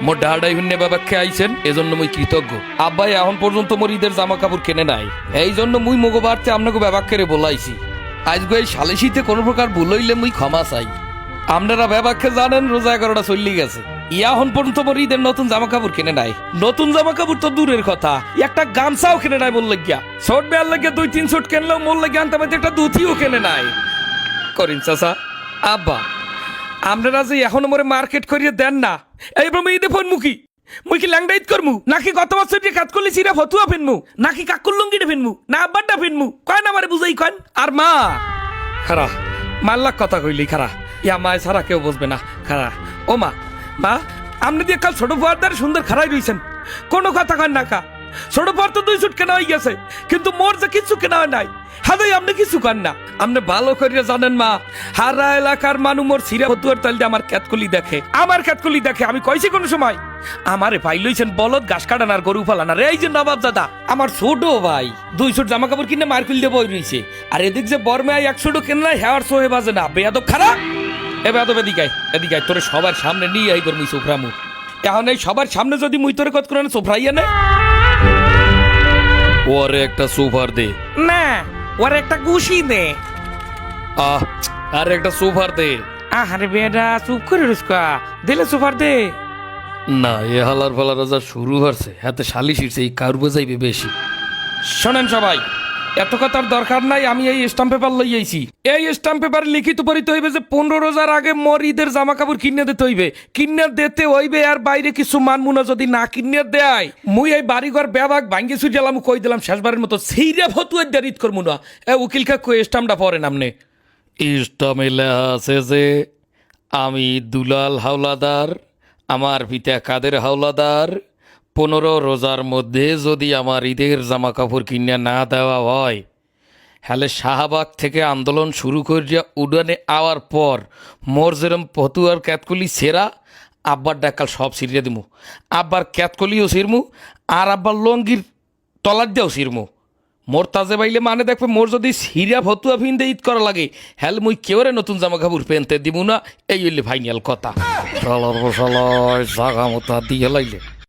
মোর ডাহাডাই ভিন্নে বাবাকে আইছেন এজন্য মুই কৃতজ্ঞ। আব্বাই এখন পর্যন্ত মোর ঈদের জামা কাপড় কেনে নাই, এই জন্য মুই মগো বাড়তে আপনাকে বাবাকে বলাইছি। আজকে এই সালিশিতে কোনো প্রকার ভুল হইলে মুই ক্ষমা চাই। আপনারা বাবাকে জানেন রোজা 11টা চল্লি গেছে, এখন পর্যন্ত মোর ঈদের নতুন জামা কাপড় কেনে নাই। নতুন জামা কাপড় তো দূরের কথা, একটা গামছাও কেনে নাই মোর লাগিয়া। শর্ট বেয়ার লাগিয়া 2-3 শুট কেনলেও মোর লাগিয়া আনতে পারতে একটা ধুতিও কেনে নাই। করিম চাচা, আব্বা আপনারা যে এখনো মোরে মার্কেট করিয়ে দেন না, এইবার মুই ঈদে ফোন মুখী মুই কি ল্যাংডা ঈদ করমু, নাকি গত বছর যে কাজ করলি সিরা ফতুয়া ফিনমু, নাকি কাকুর লুঙ্গিটা ফিনমু, না আব্বারটা ফিনমু, কয় না আমারে বুঝাই কন। আর মা খারা মাল্লাক কথা কইলি খারা, ইয়া মায় ছাড়া কেউ বুঝবে না খারা। ও মা, মা আপনি দিয়ে কাল ছোট ফুয়ারদার সুন্দর খারাই রইছেন, কোনো কথা কন না কা। ছোট ফুয়ার তো 2 শুট কেনা হয়ে গেছে, কিন্তু মোর যে কিছু কেনা হয় নাই, হাদাই আপনি কিছু কন না। আপনি ভালো করিয়া জানেন মা, হারা এলাকার মানুষ মোর সিরা ফতুয়ার তাল দিয়ে আমার ক্যাতকলি দেখে, আমার ক্যাতকলি দেখে। আমি কইছি কোন সময় আমারে ভাই লইছেন বলদ ঘাস কাটান আর গরু ফালান। এই যে নবাব দাদা আমার ছোট ভাই 2 শুট জামা কাপড় কিনে মার্কেল দিয়ে বই রইছে, আর এদিক যে বর্মে 1 শুটও কেনা হেয়ার সোহে বাজে না। বেয়াদব খারাপ, এ বেয়াদব এদিকাই এদিকাই তোরে সবার সামনে নিয়ে আই করমি সোফরামু। এখন এই সবার সামনে যদি মুই তোরে কত করে সোফরাইয়া নে, ওরে একটা সোফার দে না, ওরে একটা গুশি দে, আর একটা সোফার দে। আরে বেটা চুপ করে রুস্কা দিলে সোফার দে না। এ হালার ফালার যা শুরু হচ্ছে, হাতে শালি শিরছে, এই কার বোঝাইবে বেশি। শোনেন সবাই, এত কথার দরকার নাই। আমি এই স্টাম্প পেপার লই আইছি, এই স্টাম্প পেপার লিখিত পড়িতে হইবে যে 15 রোজার আগে মোর ঈদের জামা কাপড় কিনে দিতে হইবে, কিনে দিতে হইবে। আর বাইরে কিছু মানমুনা যদি না কিনে দেয়, মুই এই বাড়িঘর বেবাক ভাঙ্গে ছুটি গেলাম, কই দিলাম শেষবারের মতো সেইরা ফতুয়ার দিয়ে ঈদ করবো না। এ উকিল কাকু স্টাম্পটা পড়েন আপনি। স্টাম্পে লেখা আছে যে আমি দুলাল হাওলাদার, আমার পিতা কাদের হাওলাদার, 15 রোজার মধ্যে যদি আমার ঈদের জামা কাপড় কিনে না দেওয়া হয়, হলে শাহবাগ থেকে আন্দোলন শুরু করিয়া উডানে আওয়ার পর মোর যেরম ফতুয়ার ক্যাতকলি সেরা, আব্বার ডাকাল সব ছিঁড়িয়ে দিমু। আব্বার ক্যাতকলিও ছিঁড়মু, আর আব্বার লঙ্গির তলার দিয়েও ছিঁড়মু। মোর তাজে বাইলে মানে দেখবে, মোর যদি সিরা ফতুয়া ফিনতে ঈদ করা লাগে, হ্যাল মুই কেউরে নতুন জামা কাপড় পেনতে দিব না। এই হইলে ফাইনাল কথা। জাগা মতো দিয়ে লাইলে